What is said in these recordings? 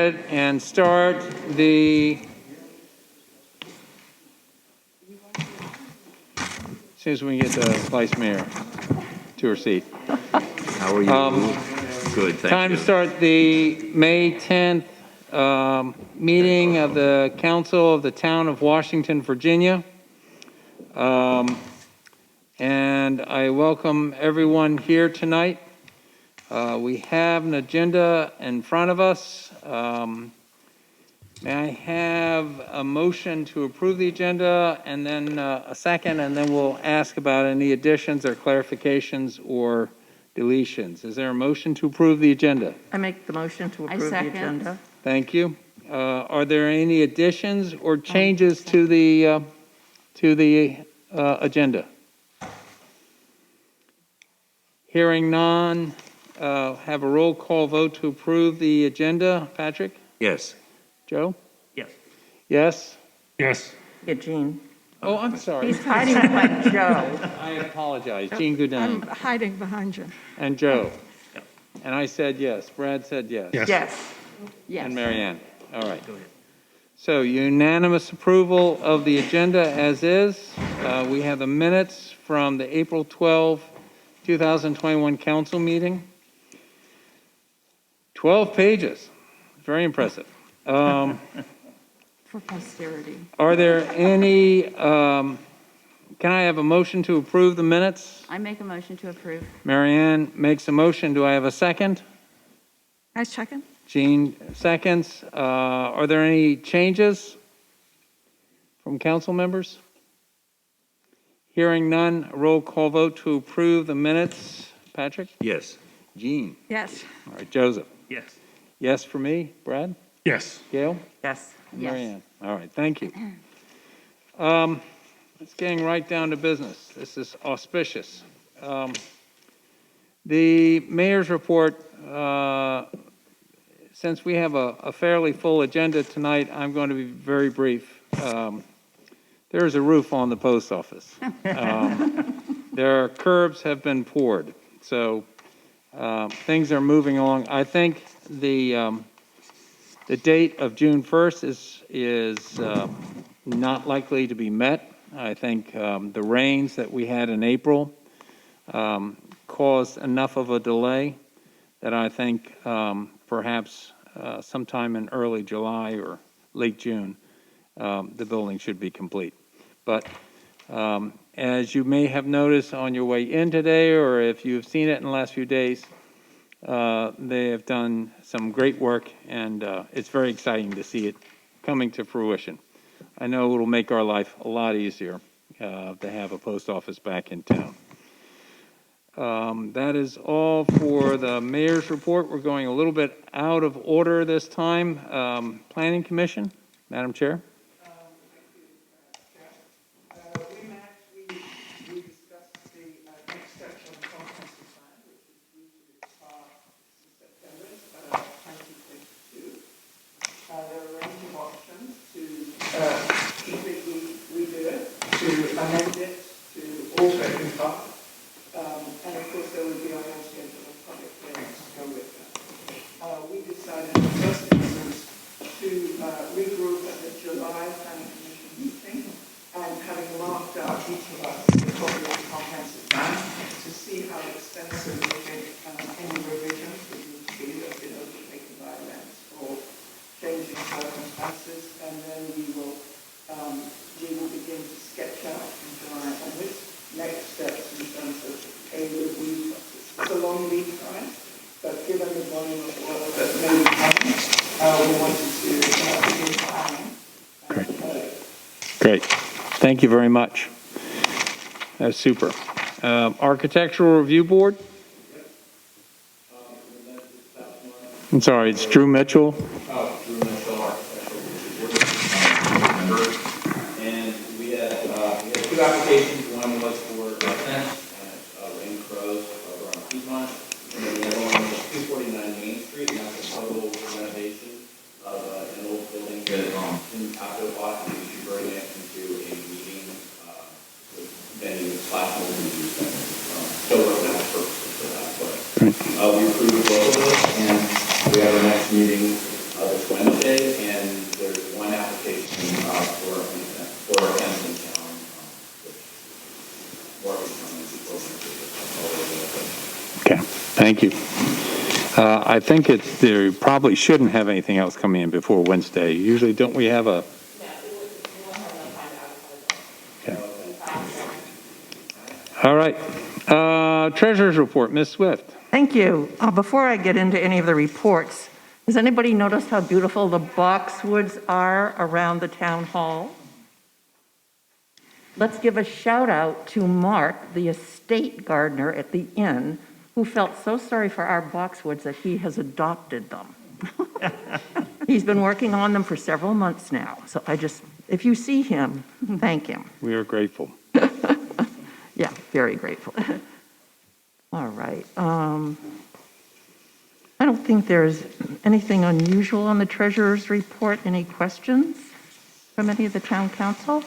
And start the, as soon as we can get the vice mayor to her seat. How are you? Good, thank you. Time to start the May 10th meeting of the Council of the Town of Washington, Virginia. And I welcome everyone here tonight. We have an agenda in front of us. May I have a motion to approve the agenda and then a second, and then we'll ask about any additions or clarifications or deletions. Is there a motion to approve the agenda? I make the motion to approve the agenda. Thank you. Are there any additions or changes to the agenda? Hearing none, have a roll call vote to approve the agenda. Patrick? Yes. Joe? Yes. Yes? Yes. Yeah, Jean. Oh, I'm sorry. He's hiding behind Joe. I apologize. Jean Goudin. I'm hiding behind you. And Joe. And I said yes. Brad said yes. Yes. Yes. And Marianne. All right. So unanimous approval of the agenda as is. We have the minutes from the April 12, 2021 council meeting. 12 pages. Very impressive. For posterity. Are there any, can I have a motion to approve the minutes? I make a motion to approve. Marianne makes a motion. Do I have a second? I second. Jean seconds. Are there any changes from council members? Hearing none, roll call vote to approve the minutes. Patrick? Yes. Jean? Yes. All right, Joseph? Yes. Yes for me. Brad? Yes. Gail? Yes. Yes. Marianne? All right, thank you. It's getting right down to business. This is auspicious. The mayor's report, since we have a fairly full agenda tonight, I'm going to be very brief. There is a roof on the post office. Their curbs have been poured, so things are moving along. I think the date of June 1st is not likely to be met. I think the rains that we had in April caused enough of a delay that I think perhaps sometime in early July or late June, the building should be complete. But as you may have noticed on your way in today, or if you've seen it in the last few days, they have done some great work, and it's very exciting to see it coming to fruition. I know it'll make our life a lot easier to have a post office back in town. That is all for the mayor's report. We're going a little bit out of order this time. Planning Commission, Madam Chair. We discussed the next steps on the comprehensive plan, which is due to expire September 2022. There are a range of options to completely redo it, to amend it, to alter it in part. And of course, there would be a whole schedule of public hearings to go with that. We decided in the first instance to regroup at the July Planning Commission meeting, and having marked out each of us the copy of the comprehensive plan to see how extensive we think any revisions would need to be that have been overtaken by events or changing circumstances, and then we will begin to sketch out from July onwards next steps in terms of a review process. It's a long lead time, but given the volume of work that may be coming, we wanted to begin planning. Great. Thank you very much. That's super. Architectural Review Board? I'm sorry, it's Drew Mitchell. Drew Mitchell, Architectural Review Board, member. And we had two applications. One was for fence and rain crows over on Piedmont. And then the other one was 249 Main Street, and that's a total renovation of an old building that in Taco Lot, and we should bring it into a meeting with venue slash multi-use center. Still working out purposes for that, but we approved both of those, and we have our next meeting the 20th. Thank you. I think there probably shouldn't have anything else coming in before Wednesday. Usually, don't we have a? Okay. All right. Treasurer's report, Ms. Swift. Thank you. Before I get into any of the reports, has anybody noticed how beautiful the boxwoods are around the town hall? Let's give a shout out to Mark, the estate gardener at the inn, who felt so sorry for our boxwoods that he has adopted them. He's been working on them for several months now. So if you see him, thank him. We are grateful. Yeah, very grateful. All right. I don't think there's anything unusual on the treasurer's report. Any questions from any of the town council?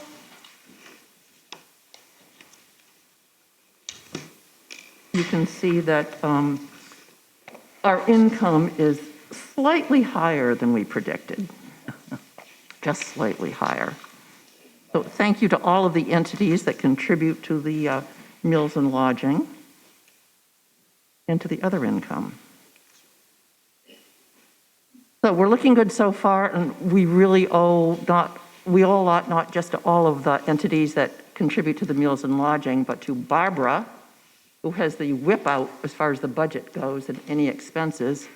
You can see that our income is slightly higher than we predicted, just slightly higher. So thank you to all of the entities that contribute to the meals and lodging and to the other income. So we're looking good so far, and we really owe a lot not just to all of the entities that contribute to the meals and lodging, but to Barbara, who has the whip out as far as the budget goes and any expenses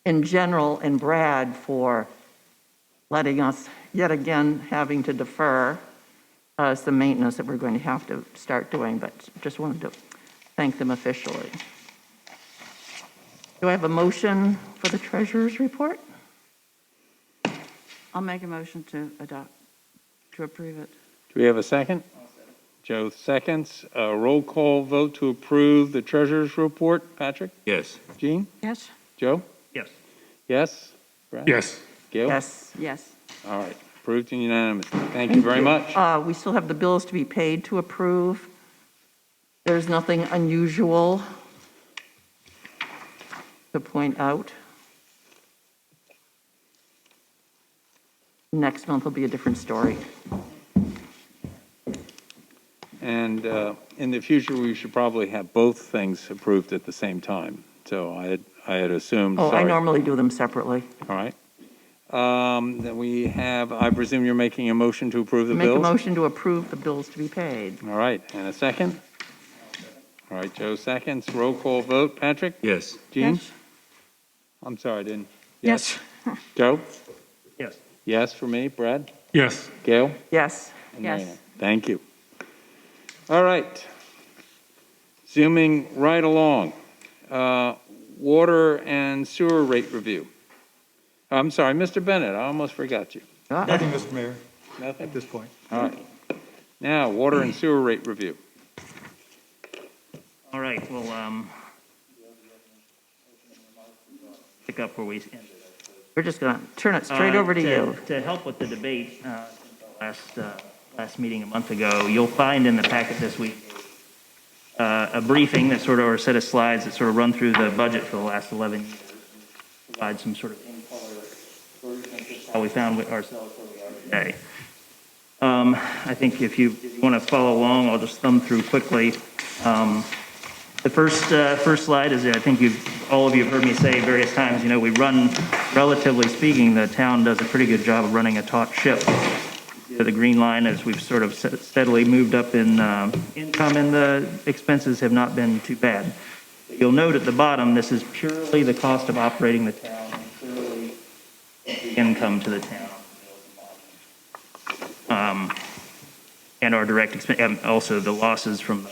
in general, and Brad for letting us yet again having to defer some maintenance that we're going to have to start doing, but just wanted to thank them officially. Do I have a motion for the treasurer's report? I'll make a motion to approve it. Do we have a second? Joe seconds. Roll call vote to approve the treasurer's report. Patrick? Yes. Jean? Yes. Joe? Yes. Yes? Brad? Yes. Gail? Yes. Yes. All right. Approved and unanimous. Thank you very much. We still have the bills to be paid to approve. There's nothing unusual to point out. Next month will be a different story. And in the future, we should probably have both things approved at the same time. So I had assumed. Oh, I sorry. normally do them separately. All right. Then we have, I presume you're making a motion to approve the Make a bills? motion to approve the bills to be paid. All right. And a second? All right, Joe seconds. Roll call vote. Patrick? Yes. Jean? Yes. I'm sorry, I didn't. Yes. Joe? Yes. Yes for me. Brad? Yes. Gail? Yes. And Yes. Marina. Thank you. All right. Zooming right along. Water and sewer rate review. I'm sorry, Mr. Bennett, I almost forgot you. Nothing, Mr. Mayor, Nothing? at this point. All right. Now, water and sewer rate review. All right, well, pick up where we ended. We're just going to turn it straight over to you. To help with the debate, last meeting a month ago, you'll find in the packet this week a briefing that sort of, or a set of slides that sort of run through the budget for the last 11 years, provide some sort of in-color version of just how we found ourselves where we are today. I think if you want to follow along, I'll just thumb through quickly. The first slide is, I think all of you have heard me say various times, you know, we run, relatively speaking, the town does a pretty good job of running a taut ship. The green line, as we've sort of steadily moved up in income, and the expenses have not been too bad. You'll note at the bottom, this is purely the cost of operating the town, and purely the income to the town. And our direct expense, and also the losses from,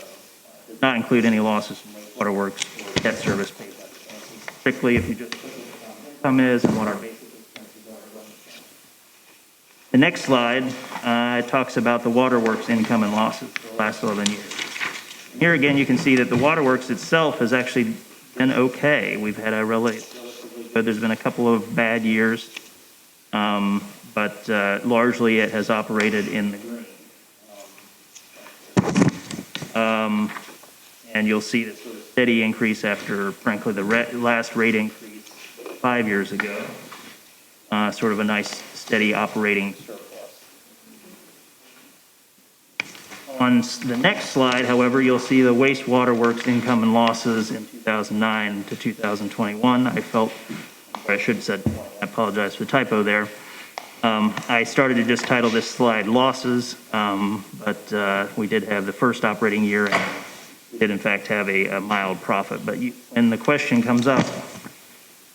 does not include any losses from waterworks or debt service paid by the town. Strictly, if you just look at what the income is and what our basic expenses are. The next slide talks about the waterworks income and losses for the last 11 years. Here again, you can see that the waterworks itself has actually been okay. We've had a relatively good, there's been a couple of bad years, but largely it has operated in the green. And you'll see this sort of steady increase after, frankly, the last rate increase 5 years ago. Sort of a nice, steady operating surplus. On the next slide, however, you'll see the wastewater works income and losses in 2009 to 2021. I should have said, I apologize for the typo there. I started to just title this slide losses, but we did have the first operating year and did in fact have a mild profit. But and the question comes up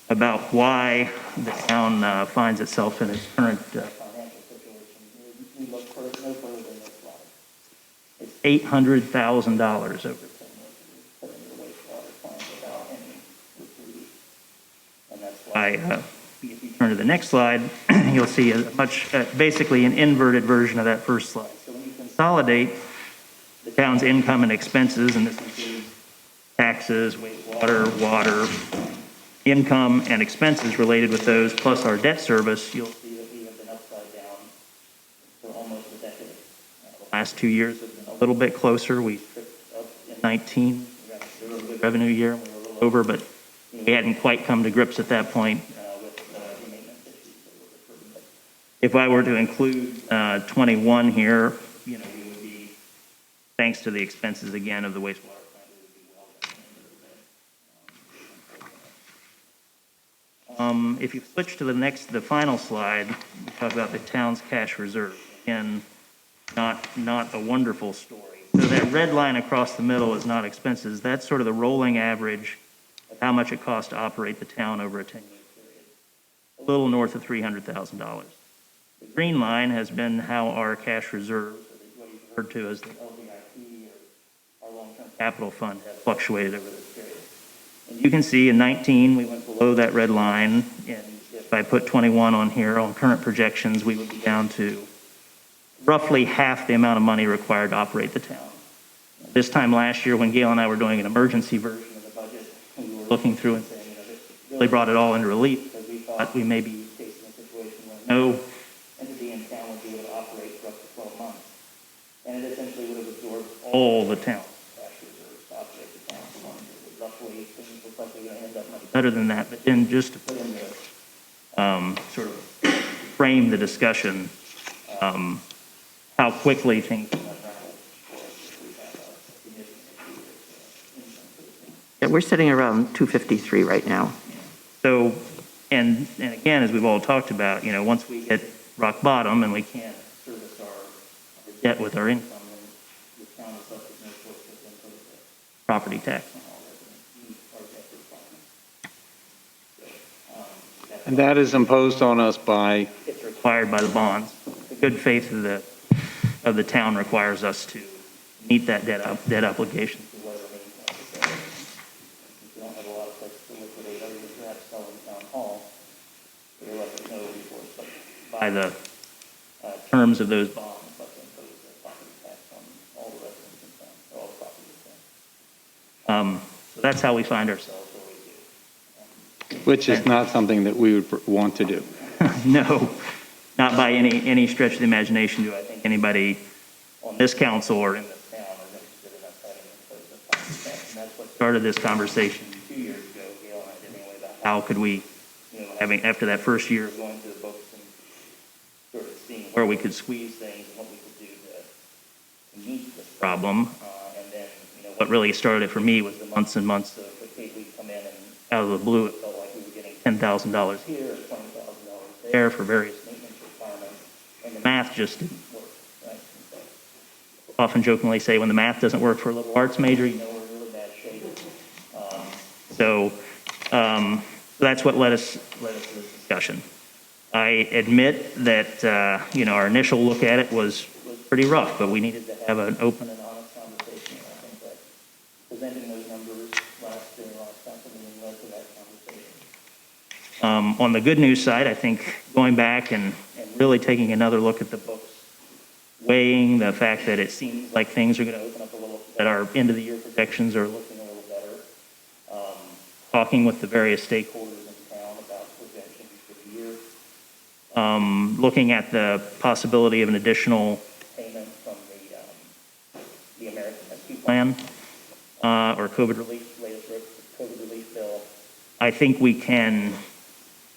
about why the town finds itself in its current financial situation. We look no further than this slide. It's $800,000 over 10 years put into the wastewater plant without any reprieve. And that's why, if you turn to the next slide, you'll see basically an inverted version of that first slide. So when you consolidate the town's income and expenses, and this includes taxes, wastewater, water, income and expenses related with those, plus our debt service, you'll see that we have been upside down for almost a decade. The last 2 years have been a little bit closer. We tripped up in 19, we got a really good revenue year, and we were a little over, but we hadn't quite come to grips at that point with the maintenance issues that were occurring. But if I were to include 21 here, we would be, thanks to the expenses again of the wastewater plant, we would be well back into the red. If you switch to the final slide, we talk about the town's cash reserve. Again, not a wonderful story. So that red line across the middle is not expenses. That's sort of the rolling average of how much it costs to operate the town over a 10-year period. A little north of $300,000. The green line has been how our cash reserves, or what you referred to as the LVIP, or our long-term capital fund, have fluctuated over this period. And you can see in 19, we went below that red line, and if I put 21 on here, on current projections, we would be down to roughly half the amount of money required to operate the town. This time last year, when Gail and I were doing an emergency version of the budget, we were looking through and saying, this really brought it all into relief, because we thought we may be facing a situation where no entity in town would be able to operate for up to 12 months. And it essentially would have absorbed all the town's cash reserves to operate the town for 1 year. Roughly, things look like they're going to end up much better than that. But then just to put in the sort of frame the discussion, how quickly things can unravel for us if we have a significant income for the town. Yeah, we're sitting around 253 right now. So, and again, as we've all talked about, once we hit rock bottom and we can't service our debt with our income, then the town is left with no choice but to impose a property tax on all residents who meet our debt requirements. So, And that is imposed on us by? it's required by the bonds. The good faith of the town requires us to meet that debt obligation through whatever means necessary. If we don't have a lot of places to liquidate, other than perhaps sell in town hall, we're left with no recourse but by the terms of those bonds, but to impose a property tax on all the residents in town, or all the property in town. So that's how we find ourselves where we do. Which is not something that we would want to do. No, not by any stretch of the imagination do I think anybody on this council or in this town is interested in us having imposed a property tax. And that's what started this conversation 2 years ago, Gail and I did anyway, about how could we, after that first year of going through the books and sort of seeing where we could squeeze things and what we could do to meet this problem. And then, what really started it for me was the months and months of we'd come in and out of the blue, it felt like we were getting $10,000 here or $20,000 there for various maintenance requirements, and the math just didn't work, right? So, often jokingly say when the math doesn't work for a liberal arts major, we're in really bad shape. So that's what led us to this discussion. I admit that our initial look at it was pretty rough, but we needed to have an open and honest conversation. And I think that presenting those numbers during last council meeting led to that conversation. On the good news side, I think going back and really taking another look at the books, weighing the fact that it seems like things are going to open up a little, that our end of the year projections are looking a little better, talking with the various stakeholders in town about projections for the year, looking at the possibility of an additional payment from the American Rescue Plan or COVID relief, latest COVID relief bill. I think we can,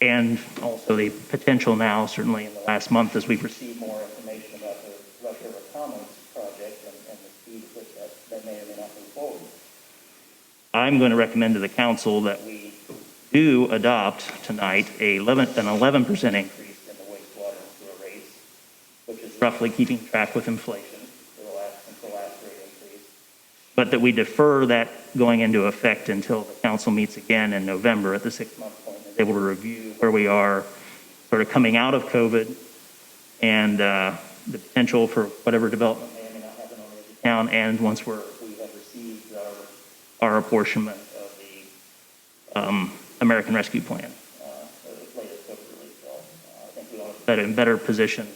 and also the potential now, certainly in the last month, as we've received more information about the Rappahannock project and the I'm going to recommend to the council that we do adopt tonight an 11% increase in the wastewater and sewer rates, which is roughly keeping track with inflation since the last rate increase, but that we defer that going into effect until the council meets again in November at the 6-month point, and is able to review where we are sort of coming out of COVID and the potential for whatever development may or may not happen on the town, and once we have received our apportionment of the American Rescue Plan, the latest COVID relief bill. I think we want to be in a better position.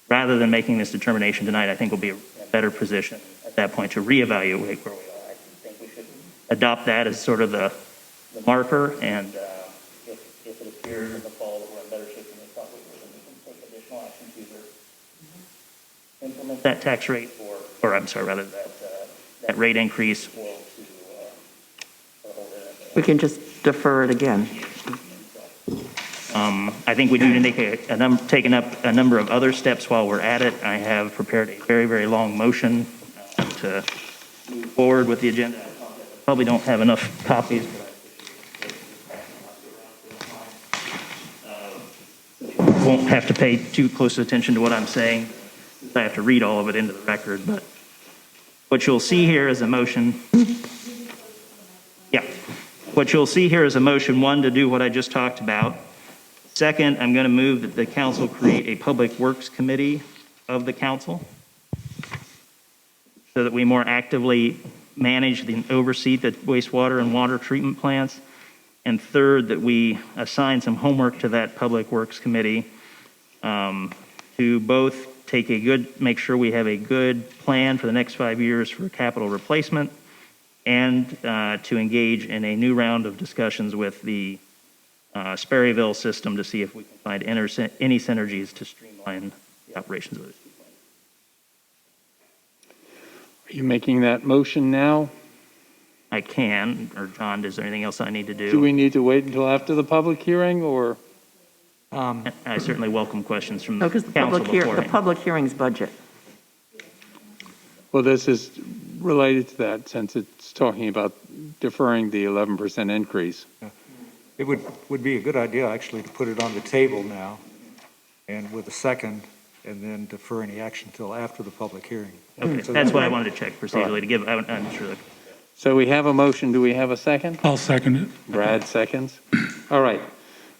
Rather than making this determination tonight, I think we'll be in a better position at that point to reevaluate where we are. I think we should adopt that as sort of the marker, and if it appears in the fall that we're in better shape than we thought we were, then we can take additional action to either implement that tax rate or I'm sorry, rather that rate increase, or to hold it. We can just defer it again. I think we do need to taken up a number of other steps while we're at it. I have prepared a very, very long motion to move forward with the agenda. I probably don't have enough copies, but won't have to pay too close attention to what I'm saying. I have to read all of it into the record, but what you'll see here is a motion. Yeah. What you'll see here is a motion, one, to do what I just talked about. Second, I'm going to move that the council create a public works committee of the council so that we more actively manage and oversee the wastewater and water treatment plants. And third, that we assign some homework to that public works committee to both make sure we have a good plan for the next 5 years for capital replacement, and to engage in a new round of discussions with the Sperryville system to see if we can find any synergies to streamline the operations of this. Are you making that motion now? I can, or John, is there anything else I need to do? Do we need to wait until after the public hearing, or? I certainly welcome questions from No, the because council the beforehand. public hearing's budget. Well, this is related to that, since it's talking about deferring the 11% increase. It would be a good idea, actually, to put it on the table now, and with a second, and then defer any action until after the public hearing. Okay, So that's that- what I wanted to check procedurally to give. I'm sure. So we have a motion. Do we have a second? I'll second it. Brad seconds. All right.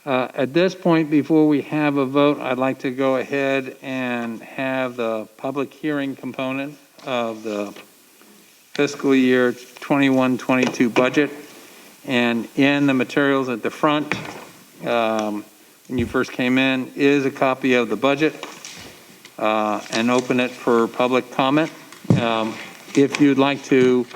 At this point, before we have a vote, I'd like to go ahead and have the public hearing component of the fiscal year 21-22 budget. And in the materials at the front, when you first came in, is a copy of the budget, and open it for public comment. If you'd like to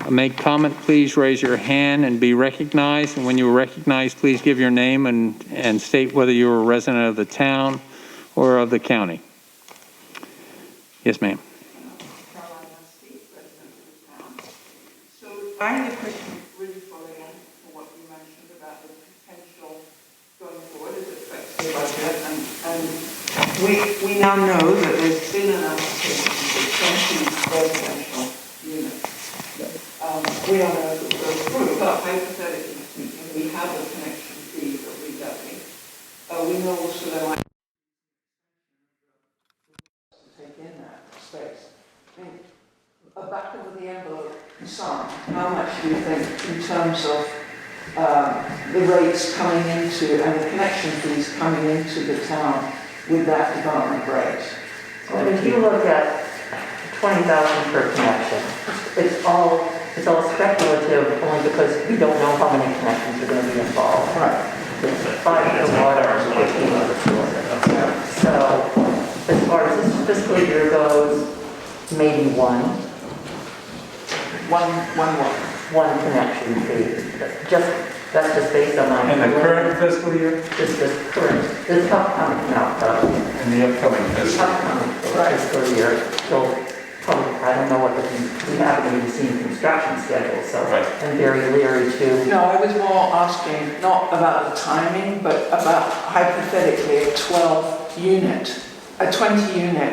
make comment, please raise your hand and be recognized. And when you are recognized, please give your name and state whether you're a resident of the town or of the county. Yes, ma'am. So I have a question really following on from what you mentioned about the potential going forward as it affects the budget. And we now know that there's been an allocation for 20 residential units. We don't know if it will go through, but hypothetically speaking, we have a connection fee that we levy. We know also there might to take in that space. A back of the envelope sum, how much do you think in terms of the rates coming into and the connection fees coming into the town with that development rate? Well, if you look at 20,000 per connection, it's all speculative only because we don't know how many connections are going to be involved. Right. It's 5 for water and 15 for sewer. So as far as this fiscal year goes, maybe one connection fee. That's just based on my. In the current fiscal year? This upcoming, In the upcoming fiscal year. fiscal year. So probably, I don't know what we haven't even seen construction schedule, so Right. I'm very leery to. No, I was more asking not about the timing, but about hypothetically a 20 unit,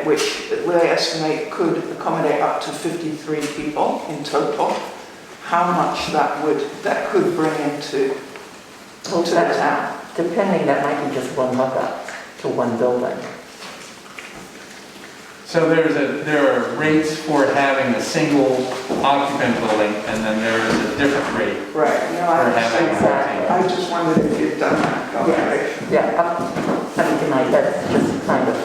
which they estimate could accommodate up to 53 people in total. how much that could bring into to the town? Depending, that might be just one hookup to one building. So there are rates for having a single occupant building, and then there is a different rate. Right, no, I For having understand that. multi. I just wondered if you'd done that calculation. Yeah, I mean, tonight, that's just kind of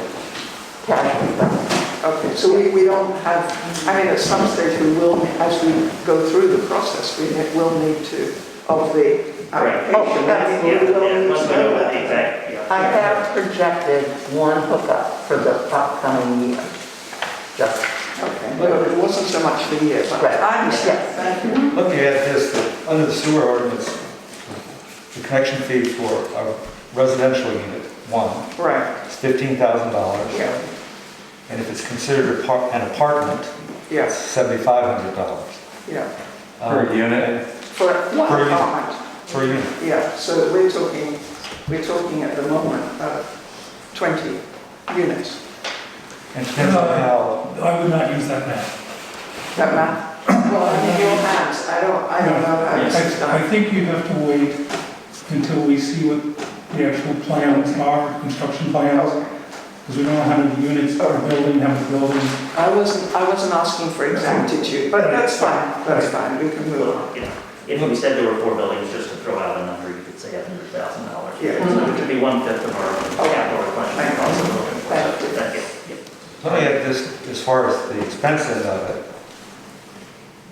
casual stuff. Okay, so we don't have, I mean, at some stage we will, as we go through the process, we will need to, of the Correct. application. yes. we will need Once to we know know what the that. exact, yeah. I have projected one hookup for the upcoming year. Just, Okay, well, it wasn't so much the year, but Right. I understand, Yes. thank you. Looking at this, under the sewer ordinance, the connection fee for a residential unit, one, Right, is $15,000. yeah, And if it's considered an apartment, it's yeah, $7,500. yeah. Per unit? For one Per unit. apartment, Per unit. yeah, so we're talking at the moment of 20 units. And it depends on how, I would not use that math. That math? Well, I'm in your hands, I don't know how this is I done. think you have to wait until we see what the actual plans are, construction plans, Okay. because we don't know how many units are building, how many buildings. I wasn't asking for exactitude, but that's fine, we can move on. You know, if we said there were 4 buildings, just to throw out a number, you could say $100,000. Yeah. So it could be 1/5 of our capital planning cost of building. Thank you. That, yeah. looking at this as far as the expense end of it,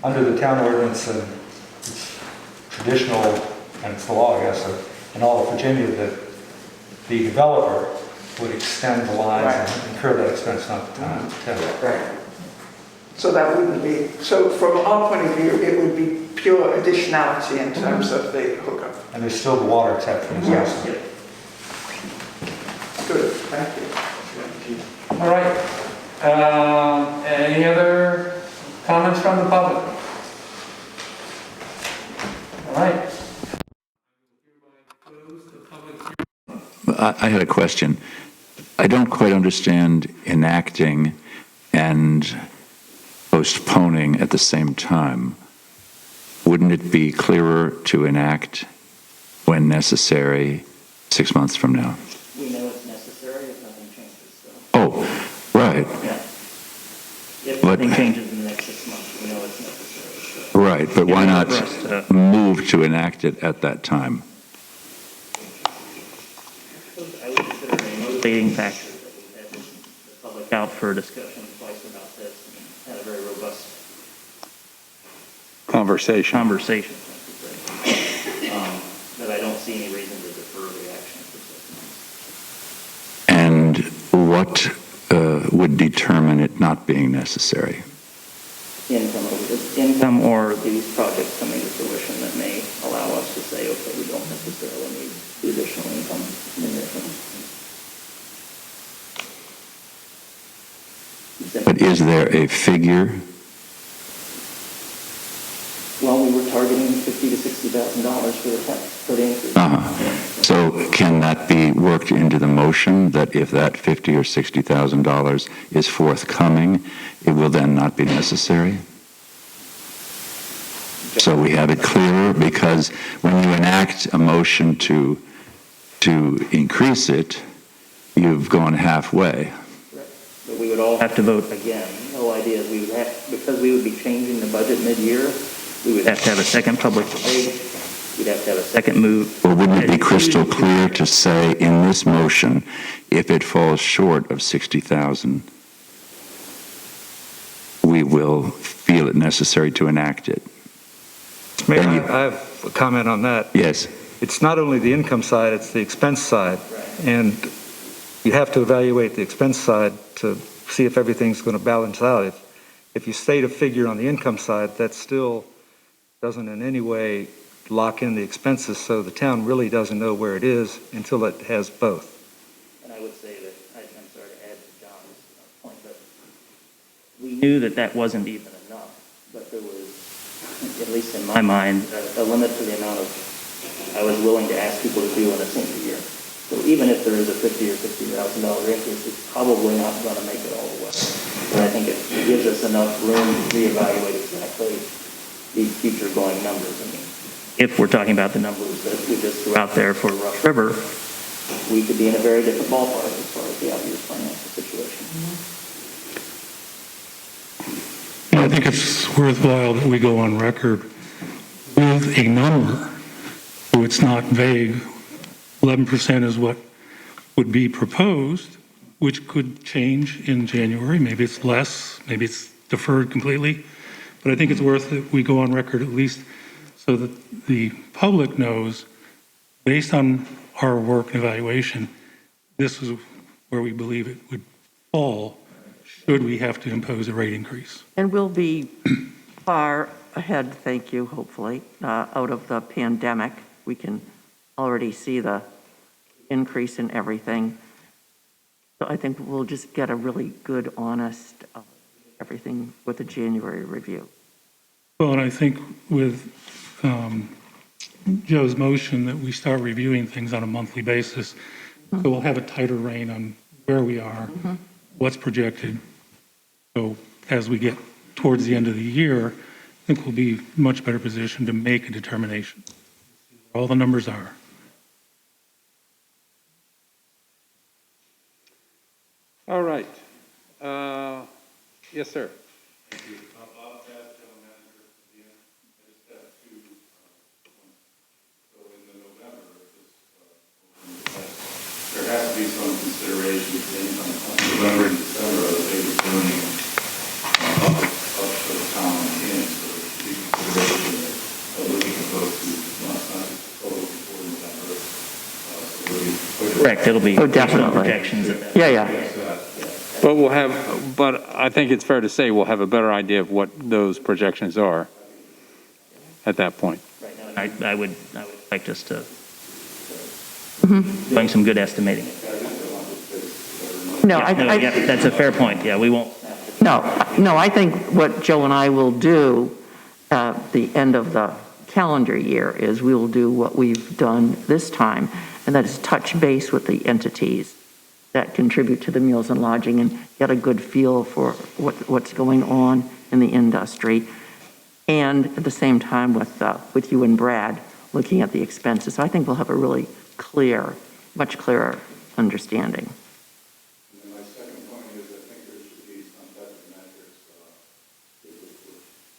under the town ordinance and it's traditional, and it's the law, I guess, in all of Virginia, that the developer would extend the lines and incur that expense, not the town. Right. So that wouldn't be, so from our point of view, it would be pure additionality in terms of the hookup. And there's still the water tap fees Yes. also. Good, thank you. All right. Any other comments from the public? All right. I had a question. I don't quite understand enacting and postponing at the same time. Wouldn't it be clearer to enact when necessary 6 months from now? We know it's necessary if nothing changes, so. Oh, right, Yeah. If But- nothing changes in the next 6 months, we know it's necessary, so. right, but why not For us to- move to enact it at that time? I would consider it a motivating factor that we had the public out for discussion twice about this and had a very robust Conversation. conversation, I should say. But I don't see any reason to defer the action for 6 months. And what would determine it not being necessary? Income or these projects coming to fruition that may allow us to say, okay, we don't necessarily need the additional income in the near term. But is there a figure? Well, we were targeting $50,000 to $60,000 for the increase. So can that be worked into the motion that if that $50,000 or $60,000 is forthcoming, it will then not be necessary? So we have it clearer, because when you enact a motion to increase it, you've gone halfway. But we would all have to vote again. The whole idea is we would have, because we would be changing the budget mid-year, we would have to have a second public debate. We'd have to have a second move. Or wouldn't it be crystal clear to say in this motion, if it falls short of 60,000, we will feel it necessary to enact it? Mayor, And you- I have a comment on that. Yes. It's not only the income side, it's the expense side. And you have to evaluate the expense side to see if everything's going to balance out. If you state a figure on the income side, that still doesn't in any way lock in the expenses, so the town really doesn't know where it is until it has both. And I would say that, I'm sorry to add to John's point, but we knew that that wasn't even enough, but there was, at least in my mind, a limit to the amount of, I was willing to ask people to do in a single year. So even if there is a $50,000 or $60,000 increase, it's probably not going to make it all the way. But I think it gives us enough room to reevaluate exactly the future going numbers. I mean, if we're talking about the numbers that we just threw out there for Rush River, we could be in a very different ballpark as far as the out-year financial situation. I think it's worthwhile that we go on record with a number, so it's not vague. 11% is what would be proposed, which could change in January. Maybe it's less, maybe it's deferred completely. But I think it's worth that we go on record at least so that the public knows, based on our work and evaluation, this is where we believe it would fall should we have to impose a rate increase. And we'll be far ahead, thank you, hopefully, out of the pandemic. We can already see the increase in everything. So I think we'll just get a really good, honest everything with the January review. Well, and I think with Joe's motion that we start reviewing things on a monthly basis, so we'll have a tighter rein on where we are, what's projected. So as we get towards the end of the year, I think we'll be much better positioned to make a determination. All the numbers are. All right. Yes, sir. There has to be some consideration in November and December of the big burning up to the town and so there should be consideration of looking at those two months, not just total before November. Correct, it'll be definitely. projections at that. Yeah. But I think it's fair to say we'll have a better idea of what those projections are at that point. Right now, I would like us to doing some good estimating. No, Yeah, that's a fair point. Yeah, we won't. No, I think what Joe and I will do at the end of the calendar year is we will do what we've done this time, and that is touch base with the entities that contribute to the meals and lodging and get a good feel for what's going on in the industry. And at the same time with you and Brad, looking at the expenses. So I think we'll have a really clear, much clearer understanding. And then my second point is I think there should be some type of metrics that would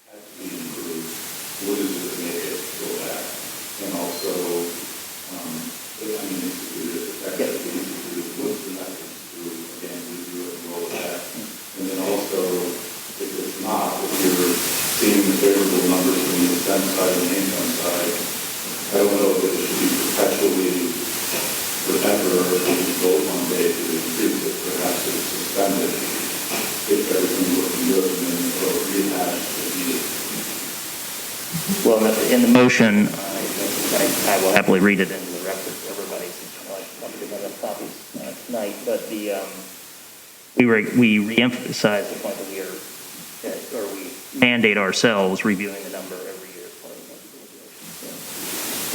have to be improved. What is it to make it go back? And also, I mean, it's effectively what's the metrics to, again, review it and roll it back. And then also, if it's not, if you're seeing the favorable numbers from the expense side and the income side, I don't know if it should be perpetually forever, or if we vote one day to increase it, perhaps it's suspended if everything's looking good, and then we'll rehash if needed. Well, in the motion, I will happily read it into the record for everybody, since I probably didn't have copies tonight, but we re-emphasize the point that we mandate ourselves reviewing the number every year as part of the budget deliberation. So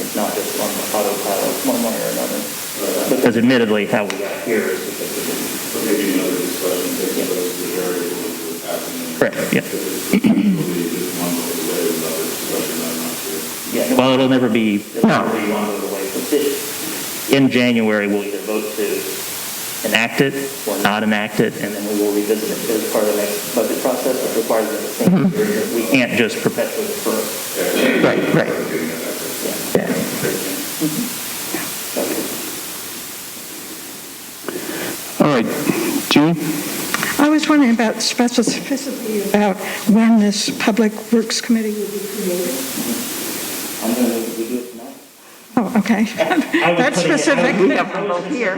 it's not just on the autopilot one way or another. Because admittedly, how we got here is because we didn't. So maybe another discussion takes place with the variable of what's happening. Correct, yeah. If it's just one way the way or another discussion, I'm not sure. Yeah, well, it'll never be one way the way. In January, we'll either vote to enact it or not enact it, and then we will revisit it as part of the next budget process. It requires the same period. We can't just perpetually defer it. Right. All right. Jean? I was wondering about specificity about when this Public Works Committee will be created. I'm going to do it tonight. Oh, okay. That's specific. We have them both here.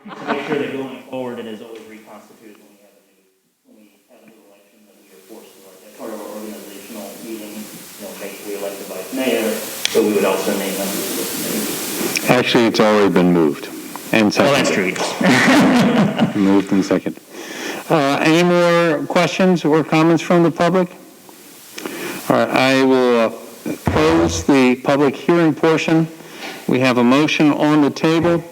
To make sure that going forward, it is always reconstituted when we have a new election, that we are forced to, as part of our organizational meeting, we elect the vice mayor, so we would also name members of the committee. Actually, it's already been moved and Well, seconded. that's true, yes. Moved and seconded. Any more questions or comments from the public? All right, I will close the public hearing portion. We have a motion on the table.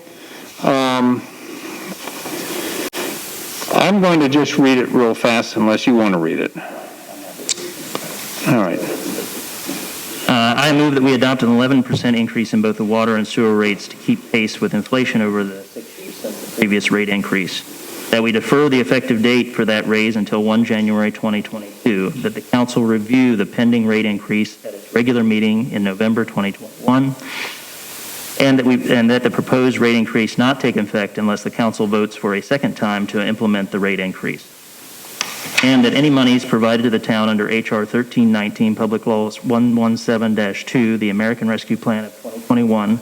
I'm going to just read it real fast unless you want to read it. All right. move that we adopt an 11% increase in both the water and sewer rates to keep pace with inflation over the 6% of the previous rate increase, that we defer the effective date for that raise until 1 January 2022, that the council review the pending rate increase at its regular meeting in November 2021, and that the proposed rate increase not take effect unless the council votes for a second time to implement the rate increase. And that any monies provided to the town under H.R. 1319, Public Laws 117-2, the American Rescue Plan of 2021,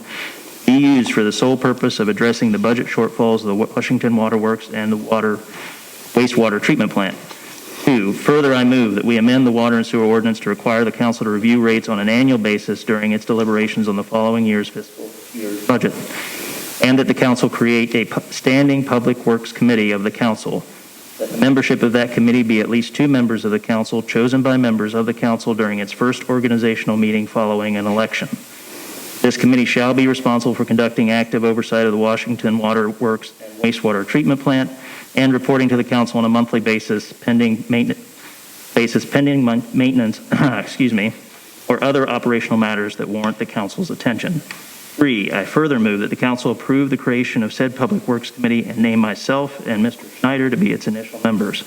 be used for the sole purpose of addressing the budget shortfalls of the Washington Water Works and the wastewater treatment plant. 2, further, I move that we amend the water and sewer ordinance to require the council to review rates on an annual basis during its deliberations on the following year's fiscal year's budget, and that the council create a standing public works committee of the council. That the membership of that committee be at least 2 members of the council chosen by members of the council during its first organizational meeting following an election. This committee shall be responsible for conducting active oversight of the Washington Water Works and wastewater treatment plant and reporting to the council on a monthly basis pending maintenance, excuse me, or other operational matters that warrant the council's attention. 3, I further move that the council approve the creation of said Public Works Committee and name myself and Mr. Schneider to be its initial members,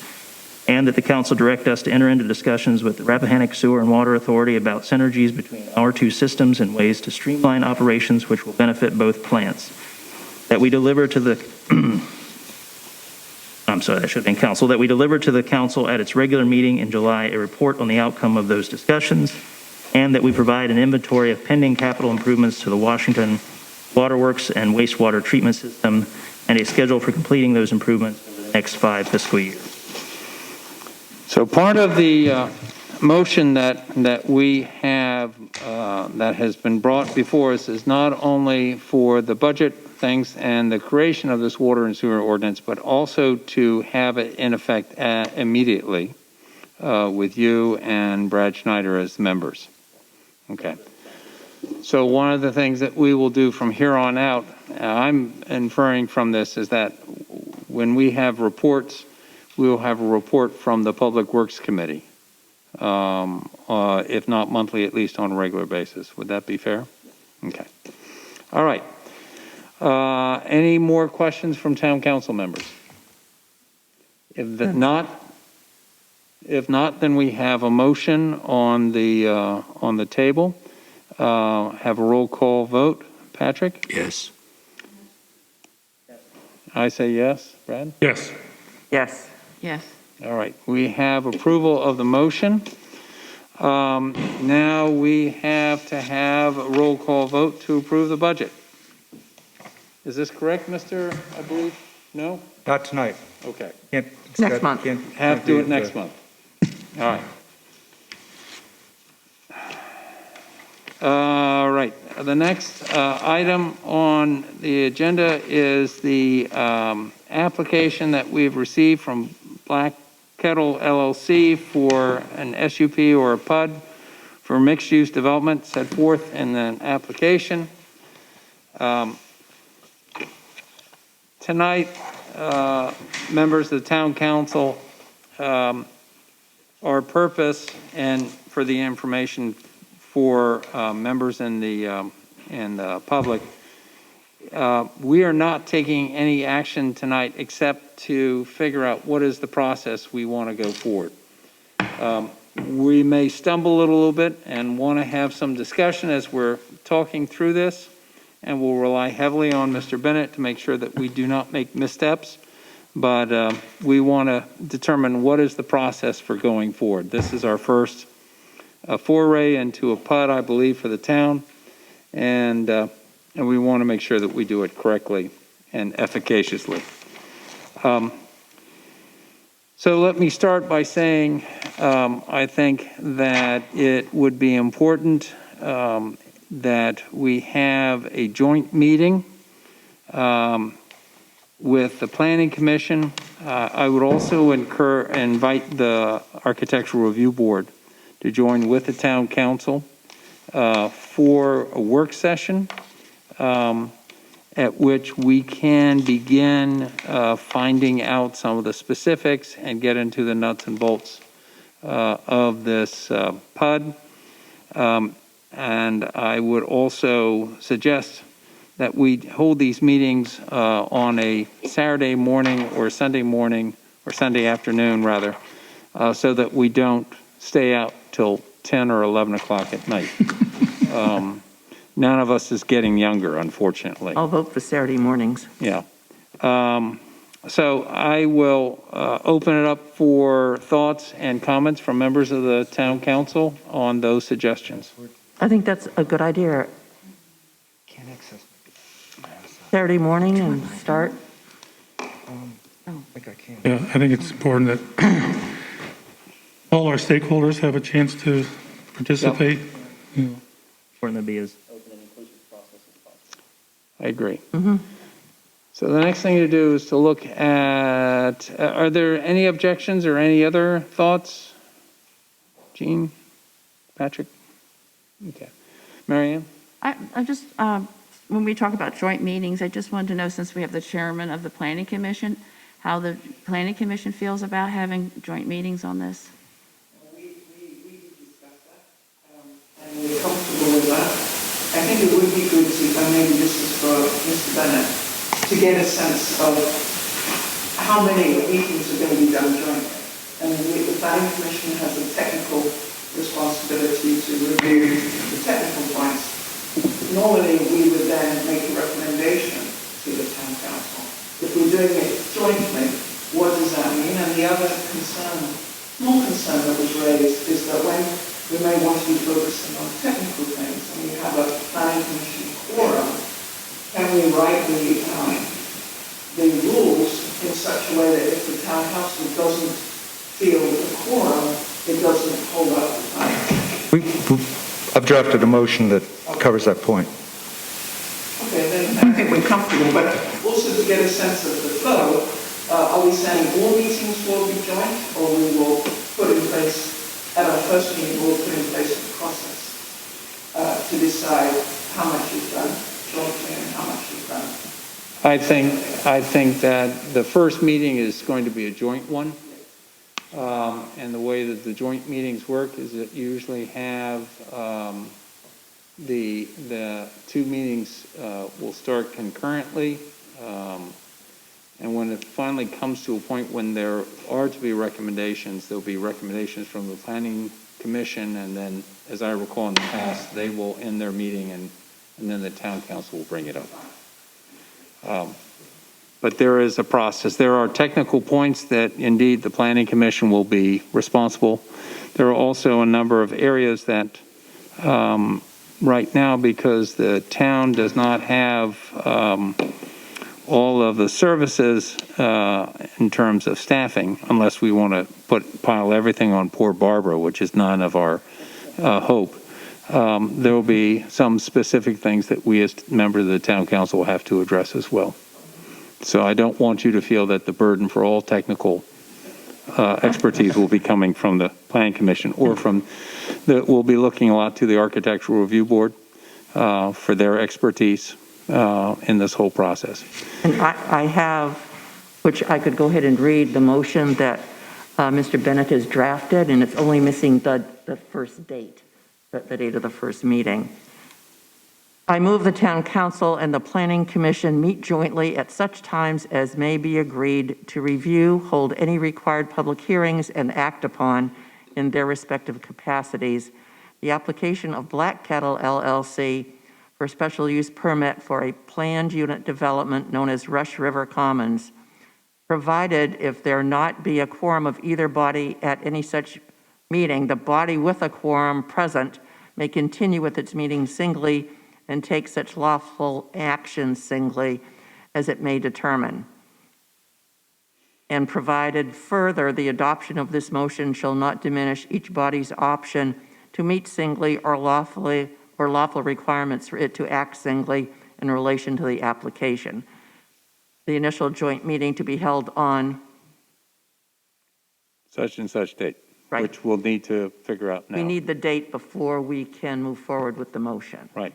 and that the council direct us to enter into discussions with the Rappahannock Sewer and Water Authority about synergies between our 2 systems and ways to streamline operations which will benefit both plants. That we deliver to the that should have been council, that we deliver to the council at its regular meeting in July a report on the outcome of those discussions, and that we provide an inventory of pending capital improvements to the Washington Water Works and wastewater treatment system and a schedule for completing those improvements over the next 5 fiscal years. So part of the motion that we have that has been brought before us is not only for the budget things and the creation of this water and sewer ordinance, but also to have it in effect immediately with you and Brad Schneider as members. Okay. So one of the things that we will do from here on out, I'm inferring from this, is that when we have reports, we will have a report from the Public Works Committee, if not monthly, at least on a regular basis. Would that be fair? Okay. All right. Any more questions from town council members? If not, then we have a motion on the table. Have a roll call vote. Patrick? Yes. I say yes. Brad? Yes. Yes. Yes. All right. We have approval of the motion. Now we have to have a roll call vote to approve the budget. Is this correct, Mr. I believe? No? Not tonight. Okay. Next month. Have to do it next month. All right. All right. The next item on the agenda is the application that we've received from Black Kettle LLC for an SUP or a PUD for mixed-use development set forth in the application. Tonight, members of the town council, our purpose and for the information for members in the public, we are not taking any action tonight except to figure out what is the process we want to go forward. We may stumble a little bit and want to have some discussion as we're talking through this, and we'll rely heavily on Mr. Bennett to make sure that we do not make missteps. But we want to determine what is the process for going forward. This is our first foray into a PUD, I believe, for the town, and we want to make sure that we do it correctly and efficaciously. So let me start by saying I think that it would be important that we have a joint meeting with the Planning Commission. I would also invite the Architectural Review Board to join with the Town Council for a work session at which we can begin finding out some of the specifics and get into the nuts and bolts of this PUD. And I would also suggest that we hold these meetings on a Saturday morning or Sunday afternoon, rather, so that we don't stay out till 10 or 11 o'clock at night. None of us is getting younger, unfortunately. I'll vote for Saturday mornings. Yeah. So I will open it up for thoughts and comments from members of the town council on those suggestions. I think that's a good idea. Saturday morning and start. Yeah, I think it's important that all our stakeholders have a chance to participate. You know. Important to be as open and inclusive process as possible. I agree. Mm-hmm. So the next thing to do is to look at, are there any objections or any other thoughts? Jean? Patrick? Okay. Marianne? I just, when we talk about joint meetings, I just wanted to know, since we have the chairman of the planning commission, how the planning commission feels about having joint meetings on this. We discussed that, and we're comfortable with that. I think it would be good to, and maybe this is for Mr. Bennett, to get a sense of how many meetings are going to be done jointly. And the planning commission has a technical responsibility to review the technical points. Normally, we would then make a recommendation to the town council. If we're doing it jointly, what does that mean? And the other concern, small concern that was raised, is that when we may want to be focusing on technical things and we have a planning commission quorum, can we write the rules in such a way that if the town council doesn't feel the quorum, it doesn't hold up the plan? I've drafted a motion that covers that point. Okay, then I think we're comfortable, but also to get a sense of the flow, are we saying all meetings will be joint, or we will put in place, at our first meeting, we'll put in place a process to decide how much is done jointly and how much is done? I think that the first meeting is going to be a joint one. And the way that the joint meetings work is that you usually have the two meetings will start concurrently. And when it finally comes to a point when there are to be recommendations, there'll be recommendations from the planning commission, and then, as I recall in the past, they will end their meeting and then the town council will bring it up. But there is a process. There are technical points that indeed the planning commission will be responsible. There are also a number of areas that right now, because the town does not have all of the services in terms of staffing, unless we want to pile everything on poor Barbara, which is none of our hope. There will be some specific things that we as members of the town council will have to address as well. So I don't want you to feel that the burden for all technical expertise will be coming from the planning commission or we'll be looking a lot to the architectural review board for their expertise in this whole process. And I have, which I could go ahead and read, the motion that Mr. Bennett has drafted, and it's only missing the first date, the date of the first meeting. I move the town council and the planning commission meet jointly at such times as may be agreed to review, hold any required public hearings, and act upon, in their respective capacities, the application of Black Kettle LLC for special use permit for a planned unit development known as Rush River Commons, provided if there not be a quorum of either body at any such meeting, the body with a quorum present may continue with its meeting singly and take such lawful action singly as it may determine. And provided further, the adoption of this motion shall not diminish each body's option to meet singly or lawful requirements for it to act singly in relation to the application. The initial joint meeting to be held on Such and such date, Right. which we'll need to figure out now. We need the date before we can move forward with the motion. Right.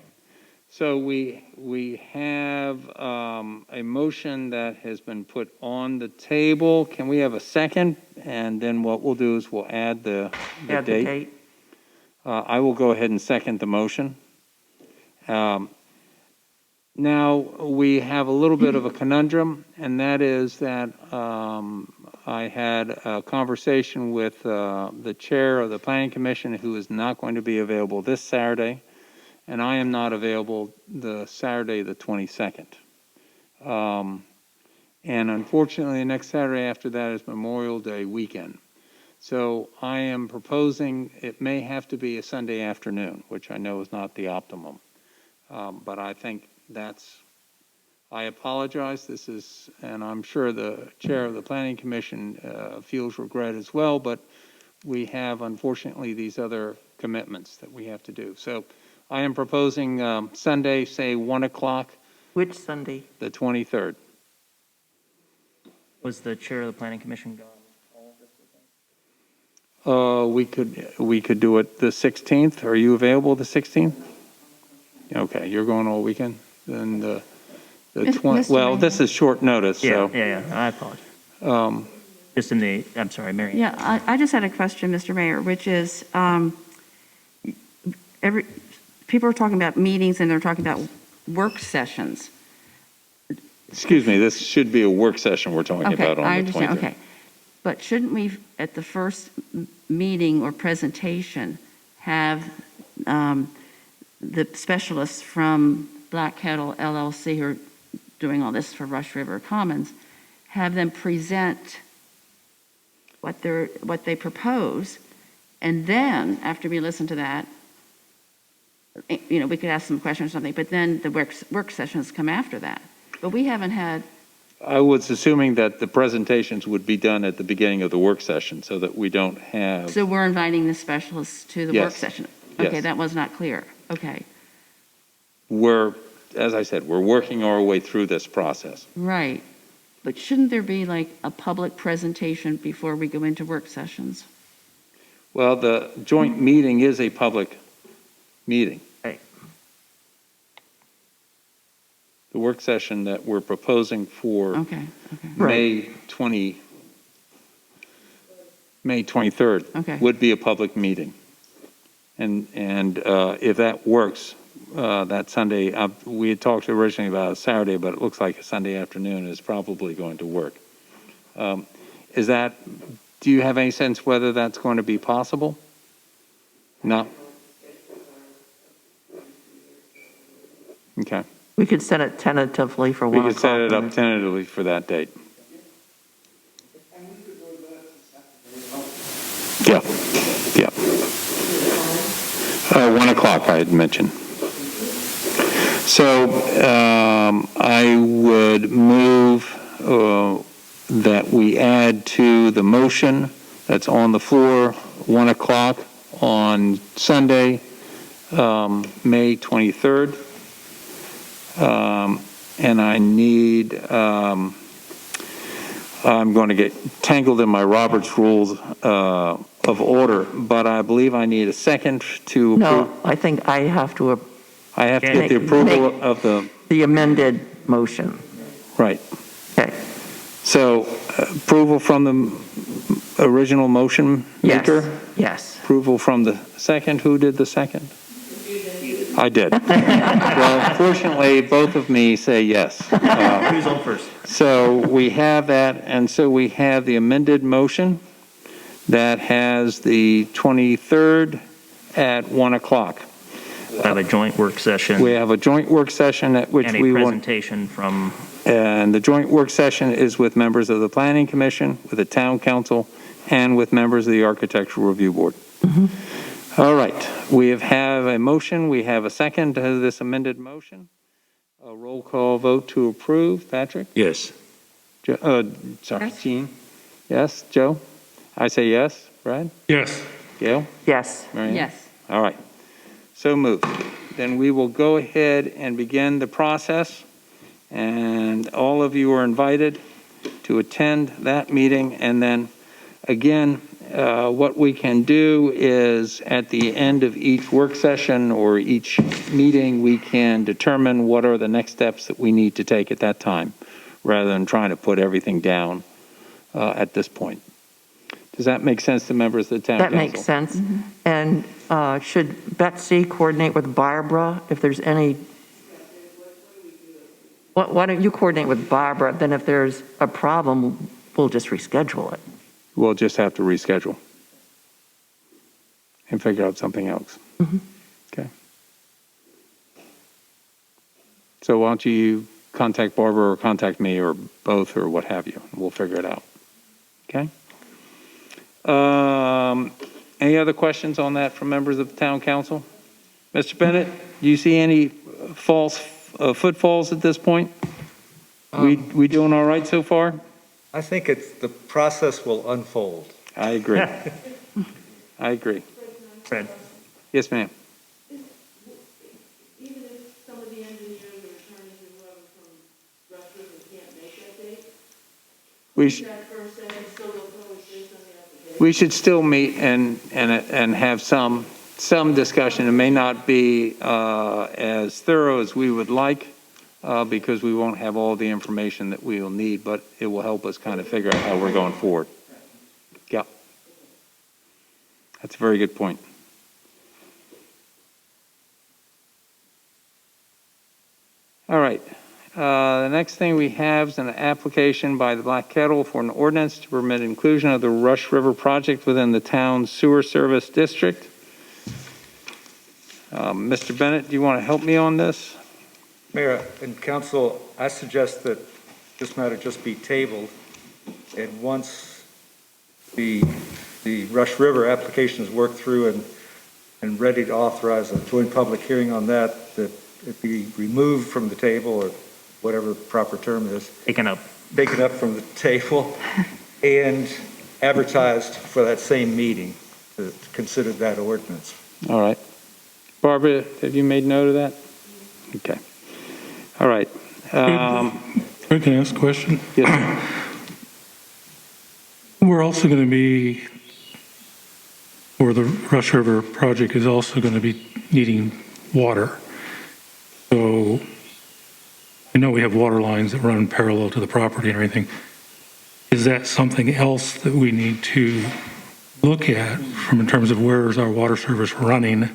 So we have a motion that has been put on the table. Can we have a second? And then what we'll do is we'll add the Add the date. date. I will go ahead and second the motion. Now, we have a little bit of a conundrum, and that is that I had a conversation with the chair of the Planning Commission, who is not going to be available this Saturday, and I am not available the Saturday, the 22nd. And unfortunately, the next Saturday after that is Memorial Day weekend. So I am proposing it may have to be a Sunday afternoon, which I know is not the optimum. But I think I apologize. This is, and I'm sure the chair of the Planning Commission feels regret as well, but we have, unfortunately, these other commitments that we have to do. So I am proposing Sunday, say 1 o'clock, Which Sunday? the 23rd. Was the chair of the planning commission gone? We could do it the 16th. Are you available the 16th? Okay, you're going all weekend? Then the Mr. well, Mayor. this is short notice, so. Yeah, I apologize. Just in the, I'm sorry, Mary. Yeah, I just had a question, Mr. Mayor, which is, people are talking about meetings and they're talking about work sessions. Excuse me, this should be a work session we're talking Okay, about on I the 23rd. understand, okay. But shouldn't we, at the first meeting or presentation, have the specialists from Black Kettle LLC, who are doing all this for Rush River Commons, have them present what they propose, and then, after we listen to that, we could ask some questions or something, but then the work sessions come after that. But we haven't had. I was assuming that the presentations would be done at the beginning of the work session so that we don't have. So we're inviting the specialists to the work Yes. session? Yes. Okay, that was not clear. Okay, As I said, we're working our way through this process. right. But shouldn't there be like a public presentation before we go into work sessions? Well, the joint meeting is a public meeting. Right. The work session that we're proposing for Okay. May 23rd Okay. would be a public meeting. And if that works, that Sunday, we had talked originally about a Saturday, but it looks like a Sunday afternoon is probably going to work. Do you have any sense whether that's going to be possible? No? Okay. We could set it tentatively for 1 We o'clock. could set it up tentatively for that date. Yeah, yeah. 1 o'clock, I had mentioned. So I would move that we add to the motion that's on the floor, 1 o'clock on Sunday, May 23rd. And I need, I'm going to get tangled in my Robert's Rules of Order, but I believe I need a second to approve. No, I think I have to, I have to get the approval of the amended motion. right. Okay. So approval from the original motion maker? Yes. Approval from the second? Who did the second? I did. Well, fortunately, both of me say yes. Who's on first? So we have that, and so we have the amended motion that has the 23rd at 1 o'clock. We'll have a joint work session. We have a joint work session at which and a we want. presentation from. And the joint work session is with members of the Planning Commission, with the Town Council, and with members of the Architectural Review Board. Mm-hmm. All right, we have a motion, we have a second to this amended motion. A roll call vote to approve. Patrick? Yes. Sorry, Yes. Jean? Yes, Joe? I say yes. Brad? Yes. Gail? Yes. Marianne? Yes. All right, so moved. Then we will go ahead and begin the process, and all of you are invited to attend that meeting. And then, again, what we can do is at the end of each work session or each meeting, we can determine what are the next steps that we need to take at that time, rather than trying to put everything down at this point. Does that make sense to members of the town That council? makes sense. And should Betsy coordinate with Barbara if there's any? Why don't you coordinate with Barbara? Then if there's a problem, we'll just reschedule it. We'll just have to reschedule and figure out something else. Okay. So why don't you contact Barbara or contact me or both or what have you, and we'll figure it out. Okay? Any other questions on that from members of the town council? Mr. Bennett, do you see any footfalls at this point? We doing all right so far? I think the process will unfold. I agree. I agree. Fred? Yes, ma'am. Even if some of the engineers or attorneys or whoever from Rush River can't make that date, that first session still go forward based on the application? We should still meet and have some discussion. It may not be as thorough as we would like because we won't have all the information that we will need, but it will help us kind of figure out how we're going forward. Yeah. That's a very good point. All right. The next thing we have is an application by the Black Kettle for an ordinance to permit inclusion of the Rush River project within the town's sewer service district. Mr. Bennett, do you want to help me on this? Mayor and council, I suggest that this matter just be tabled, and once the Rush River application is worked through and ready to authorize a joint public hearing on that it be removed from the table, or whatever the proper term is. Taken up from the table, and advertised for that same meeting to consider that ordinance. All right. Barbara, have you made note of that? Okay. All right. I can ask a question. Yes. We're also going to be, or the Rush River project is also going to be needing water. So I know we have water lines that run parallel to the property and everything. Is that something else that we need to look at from in terms of where is our water service running?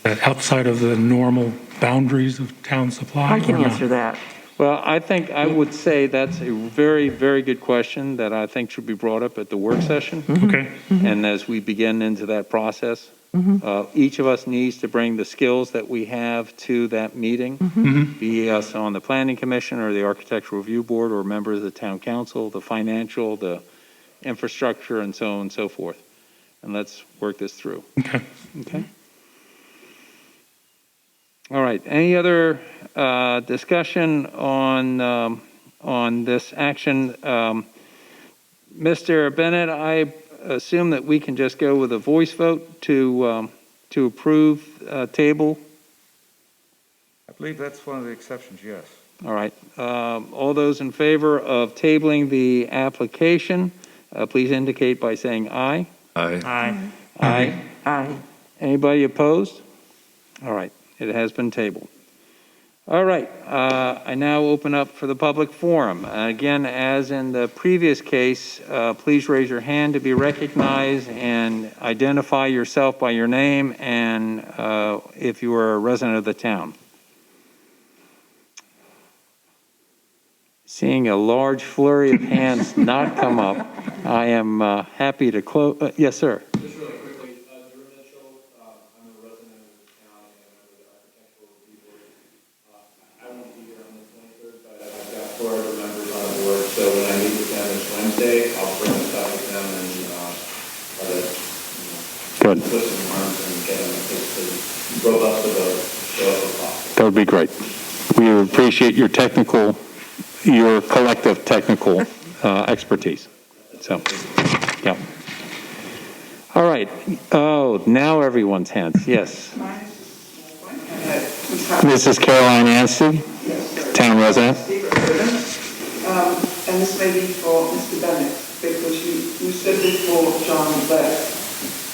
That outside of the normal boundaries of town supply? I can or not? answer that. Well, I would say that's a very, very good question that I think should be brought up at the work session. Okay. And as we begin into that process, each of us needs to bring the skills that we have to that meeting, be us on the planning commission or the architectural review board or members of the town council, the financial, the infrastructure, and so on and so forth. And let's work this through. Okay. Okay. All right. Any other discussion on this action? Mr. Bennett, I assume that we can just go with a voice vote to approve table. I believe that's one of the exceptions, yes. All right. All those in favor of tabling the application, please indicate by saying aye. Aye. Aye. Aye. Aye. Anybody opposed? All right. It has been tabled. All right. I now open up for the public forum. Again, as in the previous case, please raise your hand to be recognized and identify yourself by your name and if you are a resident of the town. Seeing a large flurry of hands not come up, I am happy to close. Yes, sir. Just really quickly, Drew Mitchell, I'm a resident of the town and I'm with the architectural review board. I won't be here on the 23rd, but I've got 4 other members on the board, so when I meet with them this Wednesday, I'll bring this up with them and try to Good. twist some arms and get them as robust of a show as possible. That would be great. We appreciate your collective technical expertise. So, yeah. All right. Oh, now everyone's hands. Yes. Mrs. Caroline Anstey, town resident. And this may be for Mr. Bennett, because you said before, John, that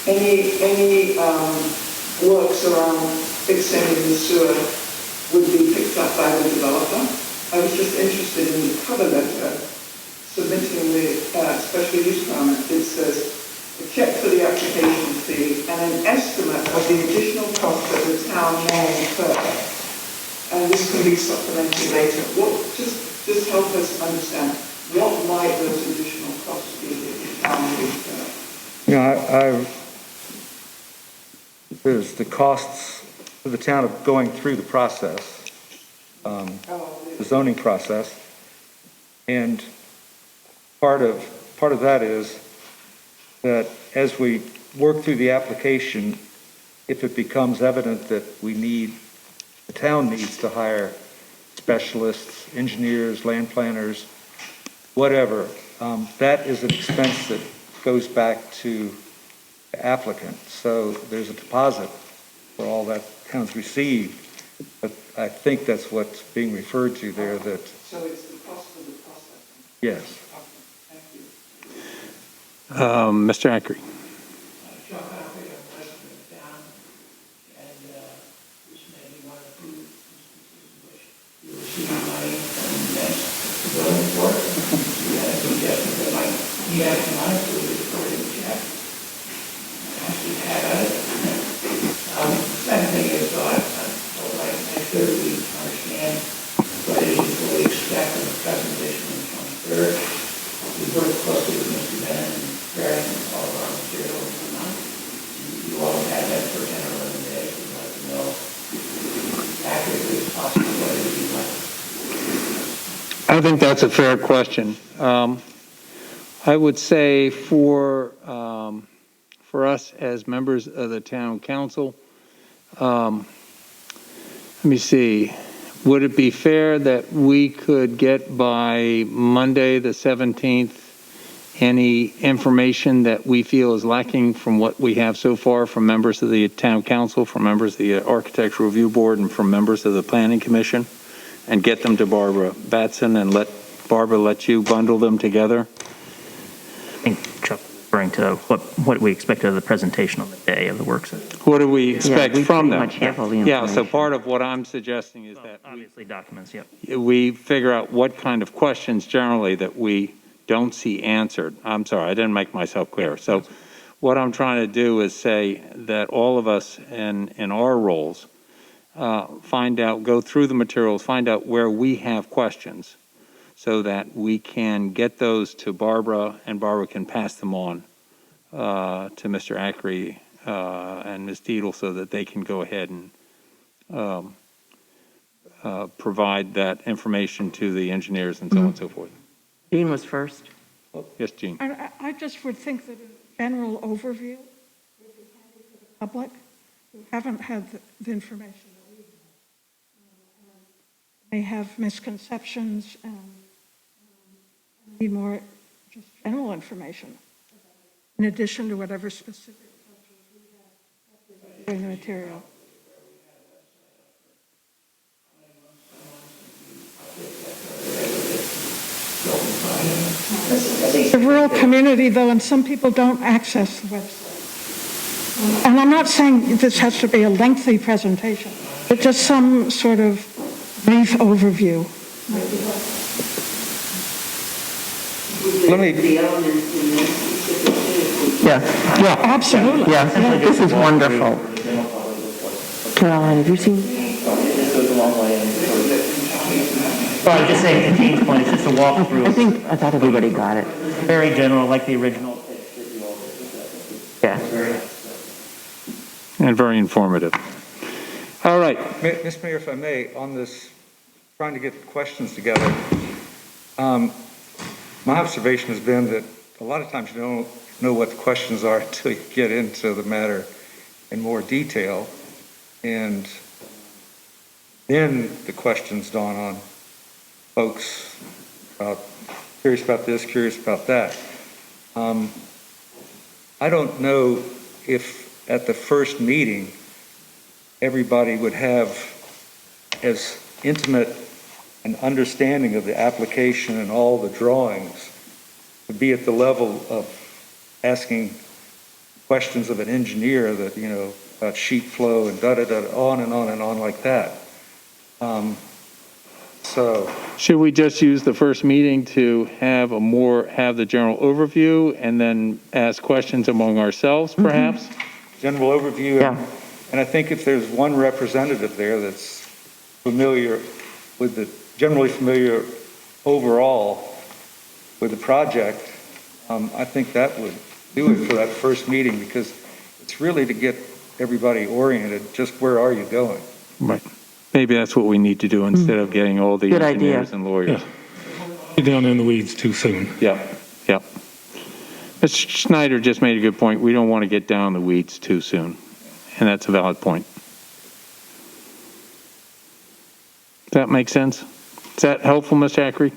any works around extending the sewer would be picked up by the developer. I was just interested in the cover letter submitting the special special use permit, it says, a check for the application fee and an estimate of the additional cost that the town may incur. And this can be supplemented later. Just help us understand, what might those additional costs be that the town may incur? You know, there's the costs for the town of going through the process, the zoning process, and part of that is that as we work through the application, if it becomes evident that the town needs to hire specialists, engineers, land planners, whatever, that is an expense that goes back to the applicant. So there's a deposit for all that town's received. But I think that's what's being referred to there, that. So it's the cost of the processing? Yes. Thank you. Mr. Ackery. Chuck, I'm a resident of town, and this may be one of the few instances in which you receive money from the building board. You had a suggestion that might be added money to the recording check. Actually had it. Second thing is, I would like to make sure we understand what it is you fully expect of the presentation on the 23rd. We worked closely with Mr. Bennett and preparing all of our materials tonight. You all had that for 10 or 11 days. We'd like to know accurately as possible what it is you'd like. I think that's a fair question. I would say for us as members of the town council, let me see, would it be fair that we could get by Monday the 17th any information that we feel is lacking from what we have so far from members of the town council, from members of the architectural review board, and from members of the planning commission, and get them to Barbara Batson and let Barbara let you bundle them together? I think Chuck was referring to what we expect of the presentation on the day of the work session. What do we expect we from pretty them? much have all the Yeah, so information. part of what I'm suggesting is that Obviously documents, yep. we figure out what kind of questions generally that we don't see answered. I'm sorry, I didn't make myself clear. So what I'm trying to do is say that all of us in our roles go through the materials, find out where we have questions so that we can get those to Barbara and Barbara can pass them on to Mr. Ackery and Ms. Deedle so that they can go ahead and provide that information to the engineers and so on and so forth. Dean was first. Yes, Jean. I just would think that a general overview would be handy for the public who haven't had the information that we have. They have misconceptions and need more just general information in addition to whatever specific questions we have in the material. It's a rural community, though, and some people don't access the website. And I'm not saying this has to be a lengthy presentation, but just some sort of brief overview. Let me, The elements in this, Yeah, Absolutely. yeah, this is wonderful. Caroline, have you seen? This goes a long way. Well, I'm just saying, to Dean's point, it's just a walkthrough. I thought everybody got it. Very general, like the original. Yeah. And very informative. All right. Mr. Mayor, if I may, on this, trying to get questions together, my observation has been that a lot of times you don't know what the questions are until you get into the matter in more detail, and then the questions dawn on folks about curious about this, curious about that. I don't know if at the first meeting everybody would have as intimate an understanding of the application and all the drawings to be at the level of asking questions of an engineer that, you know, about sheet flow and da-da-da, on and on and on like that. So, Should we just use the first meeting to have the general overview and then ask questions among ourselves, perhaps? general overview, Yeah. and I think if there's one representative there that's generally familiar overall with the project, I think that would do it for that first meeting, because it's really to get everybody oriented, just where are you going? Right. Maybe that's what we need to do instead of getting all the Good idea. engineers and lawyers. Get down in the weeds too soon. Yep, yep. Mr. Schneider just made a good point. We don't want to get down in the weeds too soon, and that's a valid point. Does that make sense? Is that helpful, Mr. Ackery?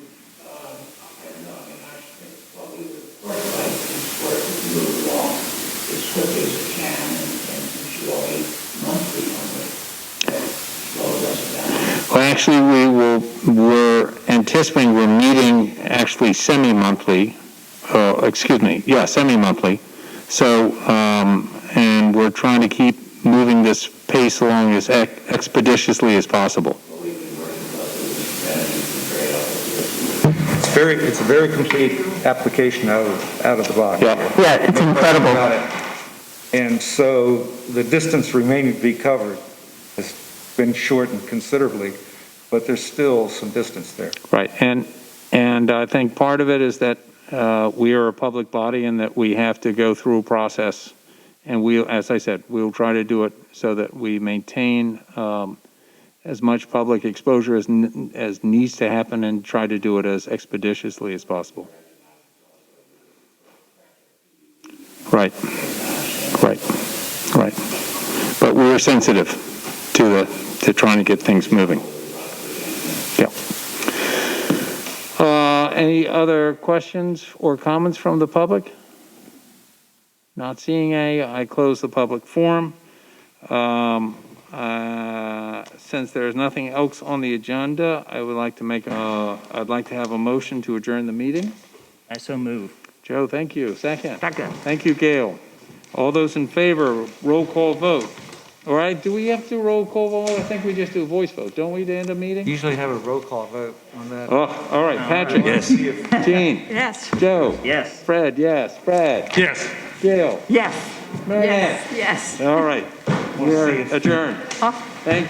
As quickly as it can, and we should all meet monthly on it. Slow us down. Well, actually, we're anticipating we're meeting actually semi-monthly, semi-monthly. So, and we're trying to keep moving this pace along as expeditiously as possible. It's a very complete application out of the box. Yeah. Yeah, it's incredible. About it. And so the distance remaining to be covered has been shortened considerably, but there's still some distance there. Right, and I think part of it is that we are a public body and that we have to go through a process. And as I said, we'll try to do it so that we maintain as much public exposure as needs to happen and try to do it as expeditiously as possible. Right, right, right. But we are sensitive to trying to get things moving. Yeah. Any other questions or comments from the public? Not seeing any, I close the public forum. Since there's nothing else on the agenda, I'd like to have a motion to adjourn the meeting. I so move. Joe, thank you. Second. Second. Thank you, Gail. All those in favor, roll call vote. All right, do we have to roll call vote? I think we just do a voice vote, don't we, to end a meeting? Usually have a roll call vote on that. Oh, all right, Patrick. Yes. Jean. Yes. Joe. Yes. Fred, yes. Brad. Yes. Gail. Yes. Marianne. Yes. All right, we are adjourned. Huh? Thank